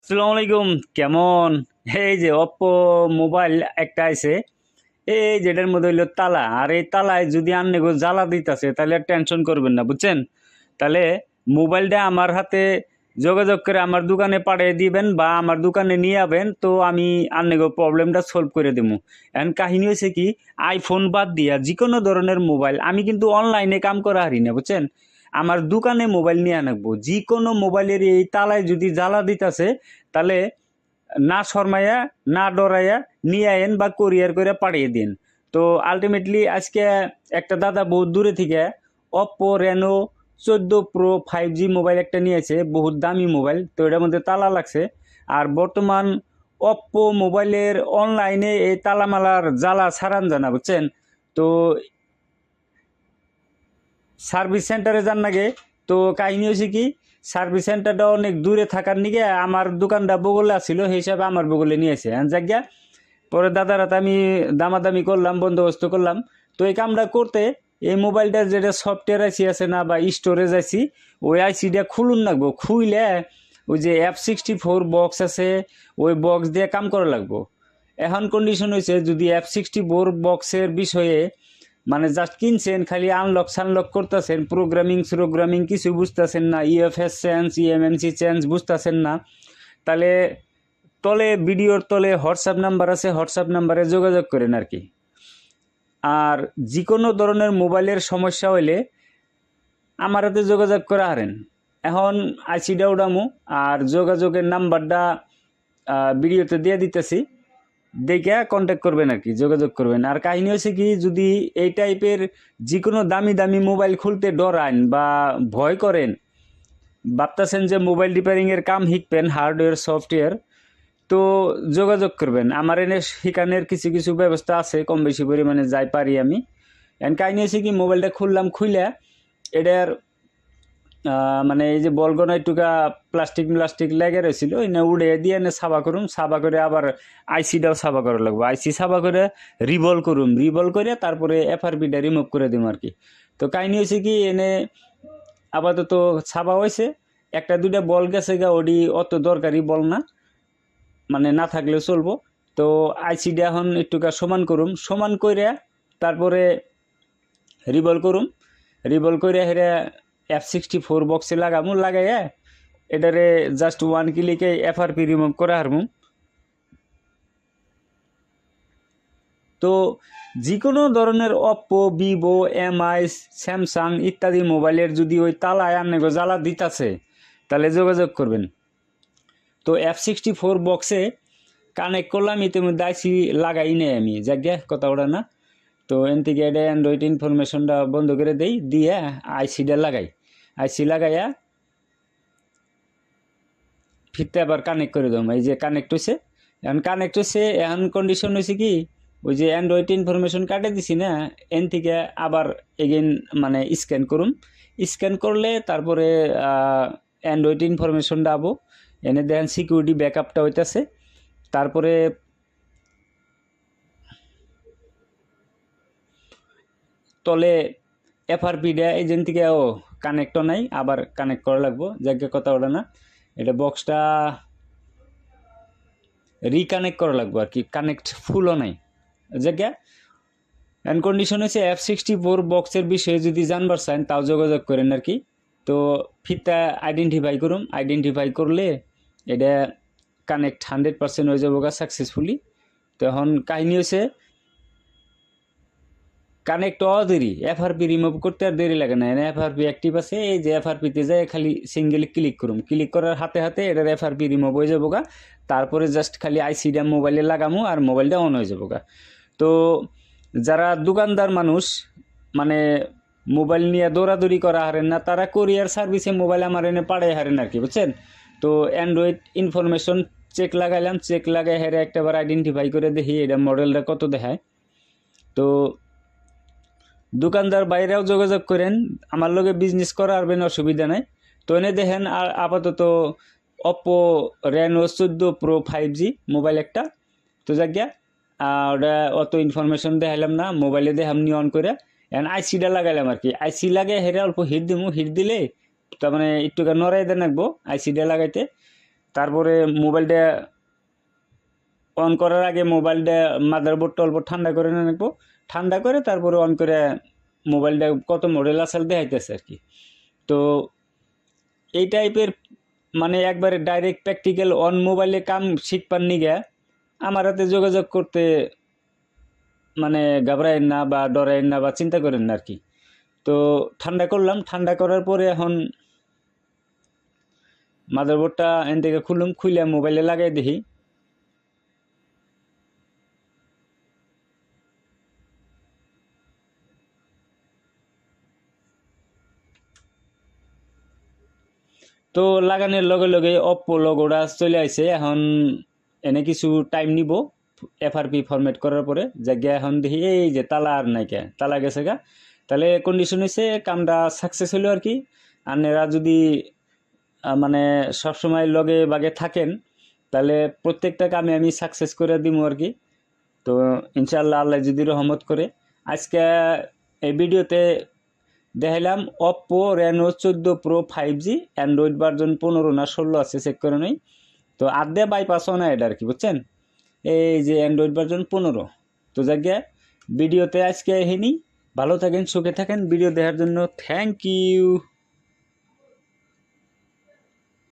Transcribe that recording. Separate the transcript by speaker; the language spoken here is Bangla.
Speaker 1: আসসালামু আলাইকুম। কেমন? এই যে অপ্পো মোবাইল একটা আছে, এই যেটার মধ্যে হইলো তালা, আর এই তালায় যদি আপনি জ্বালা দিতেছে তাহলে আর টেনশন করবেন না, বুঝছেন? তাহলে মোবাইলটা আমার হাতে যোগাযোগ করে আমার দোকানে পাঠিয়ে দিবেন বা আমার দোকানে নিয়ে যাবেন, তো আমি আপনাকে প্রবলেমটা সলভ করে দেবো। এখন কাহিনী হয়েছে কি, আইফোন বাদ দিয়া যে কোনো ধরনের মোবাইল আমি কিন্তু অনলাইনে কাম করা হারি না, বুঝছেন? আমার দোকানে মোবাইল নিয়ে আনবো, যে কোনো মোবাইলের এই তালায় যদি জ্বালা দিতেছে তাহলে না শর্মাইয়া না ডরাইয়া নিয়ে আইন বা কোরিয়ার করে পাঠিয়ে দিন। তো আলটিমেটলি আজকে একটা দাদা বহুত দূরে থেকে Oppo Reno 14 Pro 5G mobile একটা নিয়েছে, বহুত দামি মোবাইল, তো এটার মধ্যে তালা লাগছে। আর বর্তমান অপ্পো মোবাইলের অনলাইনে এই তালামালার জ্বালা ছাড়ান জানা, বুঝছেন? তো সার্ভিস সেন্টারে যান নাগে। তো কাহিনী হয়েছে কি, সার্ভিস সেন্টারটা অনেক দূরে থাকার নিগে আমার দোকানটা বগলে আসছিল, সেই হিসাবে আমার বগলে নিয়েছে জায়গা। পরে দাদার হাতে আমি দামাদামি করলাম, বন্দোবস্ত করলাম। তো এই কামটা করতে এই মোবাইলটার যেটা সফটওয়্যার আইসি আছে না বা স্টোরেজ আইসি, ওই আইসিটা খুলুন লাগবো। খুইলে ওই যে F64 বক্স আছে, ওই বক্স দিয়ে কাম করা লাগবো। এখন কন্ডিশন হয়েছে, যদি F64 বক্সের বিষয়ে মানে জাস্ট কিনছেন, খালি আনলক সানলক করতেছেন, প্রোগ্রামিং কিছু বুঝতেছেন না, ইএফএস চেঞ্জ ইএমএমসি চেঞ্জ বুঝতেছেন না, তাহলে তলে ভিডিওর তলে হোয়াটসঅ্যাপ নাম্বার আছে, হোয়াটসঅ্যাপ নাম্বারে যোগাযোগ করেন আর কি। আর যে কোনো ধরনের মোবাইলের সমস্যা হইলে আমার হাতে যোগাযোগ করে হারেন। এখন আইসিটা উঠামো আর যোগাযোগের নাম্বারটা ভিডিওতে দিয়ে দিতেছি, দেখে কন্ট্যাক্ট করবেন আর কি, যোগাযোগ করবেন। আর কাহিনী হচ্ছে কি, যদি এই টাইপের যে কোনো দামি দামি মোবাইল খুলতে ডরান বা ভয় করেন, ভাবতেছেন যে মোবাইল রিপেয়ারিংয়ের কাম শিখবেন, হার্ডওয়্যার সফটওয়্যার, তো যোগাযোগ করবেন। আমার এনে শিখানোর কিছু কিছু ব্যবস্থা আছে, কম বেশি পরিমাণে যাই পারি আমি। এন কাহিনী হচ্ছে কি, মোবাইলটা খুললাম, খুইলে এটার মানে এই যে বলগনা একটুকা প্লাস্টিক লেগে রয়েছিল, এনে উড়ে দিয়ে এনে সাবা করুম, সাবা করে আবার আইসিটাও সাবা করা লাগবে, আইসি সাবা করে রিভল করে তারপরে এফআরপিটা রিমুভ করে দিম আর কি। তো কাহিনী হয়েছে কি, এনে আপাতত সাবা হয়েছে, একটা দুইটা বল গেছে গা, ওডি অত দরকারি বল না, মানে না থাকলেও চলবো। তো আইসিটা এখন একটুকা সমান করে তারপরে রিভল করে হেরে F64 বক্সে লাগাইয়া এটারে জাস্ট 1 ক্লিকে এফআরপি রিমুভ করে হারমু। তো যে কোনো ধরনের অপ্পো, ভিভো, এমআই, স্যামসাং ইত্যাদি মোবাইলের যদি ওই তালায় আনে জ্বালা দিতাছে, তাহলে যোগাযোগ করবেন। তো F64 বক্সে কানেক্ট করলাম, ইতিমধ্যে আইসি লাগাই নেই আমি, জায়গা কথা ওটা না। তো এন থেকে এটা অ্যান্ড্রয়েড ইনফরমেশনটা বন্ধ করে দেই, দিয়ে আইসিটা আইসি লাগাইয়া ফিরতে আবার কানেক্ট করে দেবো। এই যে কানেক্ট হয়েছে, এখন কন্ডিশন হয়েছে কি, ওই যে অ্যান্ড্রয়েড ইনফরমেশন কাটে দিছি না, এন থেকে আবার এগেন মানে স্ক্যান করলে তারপরে অ্যান্ড্রয়েড ইনফরমেশনটা আবো। এনে দেখেন সিকিউরিটি ব্যাকআপটা হইতেছে, তারপরে তলে এফআরপিটা এজেন্ট থেকে কানেক্টও নাই, আবার কানেক্ট করা লাগবো, যাকে কথা ওটা না। এটা বক্সটা রিকানেক্ট করা লাগবো আর কি, কানেক্ট ফুলও নাই জায়গা। অ্যান্ড কন্ডিশন হচ্ছে F64 বক্সের বিষয়ে যদি জানবার চান তাও যোগাযোগ করেন আর কি। তো ফিরটা আইডেন্টিফাই করলে এটা কানেক্ট 100% হয়ে যাবো সাকসেসফুলি। তো এখন কাহিনী হচ্ছে, কানেক্ট দেরি, এফআরপি রিমুভ করতে আর দেরি লাগে না, এফআরপি অ্যাক্টিভ আছে, এই যে এফআরপিতে যায় খালি সিঙ্গেল ক্লিক করার হাতে হাতে এটার এফআরপি রিমুভ হয়ে যাবো গা। তারপরে জাস্ট খালি আইসিটা মোবাইলে লাগামো আর মোবাইলটা অন হয়ে যাবো গা। তো যারা দোকানদার মানুষ, মানে মোবাইল নিয়ে দৌড়াদৌড়ি করা হারেন না, তারা কোরিয়ার সার্ভিসে মোবাইল আমার এনে পাড়াই হারেন আর কি, বুঝছেন? তো অ্যান্ড্রয়েড ইনফরমেশন চেক লাগাই হেরে একটাবার আইডেন্টিফাই করে দেখি এটা মডেলটা কত দেখায়। তো দোকানদার বাইরেও যোগাযোগ করেন, আমার লগে বিজনেস করা আরবেন, অসুবিধা নাই। তো এনে দেখেন আর আপাতত Oppo Reno 14 Pro 5G mobile একটা। তো যাক ওটা অত ইনফরমেশন দেখাইলাম না, মোবাইলে দেখাম নি অন করে। এখন আইসিটা লাগাইলাম আর কি, আইসি লাগে হেরে অল্প হিট দিলে তার মানে একটু নড়াই দেন রাখবো আইসিটা লাগাইতে। তারপরে মোবাইলটা অন করার আগে মোবাইলটা মাদারবোর্ডটা অল্প ঠান্ডা করে নেবো, ঠান্ডা করে তারপরে অন করে মোবাইলটা কত মডেল আসলে দেখাইতেছে আর কি। তো এই টাইপের মানে একবারে ডাইরেক্ট প্র্যাকটিক্যাল অন মোবাইলে কাম শিখবার নিগে আমার হাতে যোগাযোগ করতে মানে ঘাবড়ায়েন না বা ডরায়েন না বা চিন্তা করেন না আর কি। তো ঠান্ডা করলাম, ঠান্ডা করার পরে এখন মাদারবোর্ডটা এন থেকে খুললাম, খুলে মোবাইলে লাগাই দেখি। তো লাগানোর লগে লগে অপ্পো লোগোটা চলে আসে। এখন এনে কিছু টাইম নিব এফআরপি ফরম্যাট করার পরে জায়গা এখন দেখি এই যে তালা আর নাই কে, তালা গেছে গা। তাহলে কন্ডিশন হয়েছে কামটা সাকসেস হলো আর কি। আপনারা যদি মানে সবসময় লগে বাগে থাকেন তাহলে প্রত্যেকটা কামে আমি সাকসেস করে দিব আর কি। তো ইনশাআল্লাহ আল্লাহ যদি রহমত করে আজকে এই ভিডিওতে দেখাইলাম Oppo Reno 14 Pro 5G Android version 15 না 16 আছে, চেক করে নেই। তো আদে বাইপাস না এটা আর কি, বুঝছেন, এই যে অ্যান্ড্রয়েড ভার্জন 15। তো জায়গা ভিডিওতে আজকে হেনি, ভালো থাকেন, সুখে থাকেন। ভিডিও দেখার জন্য থ্যাংক ইউ।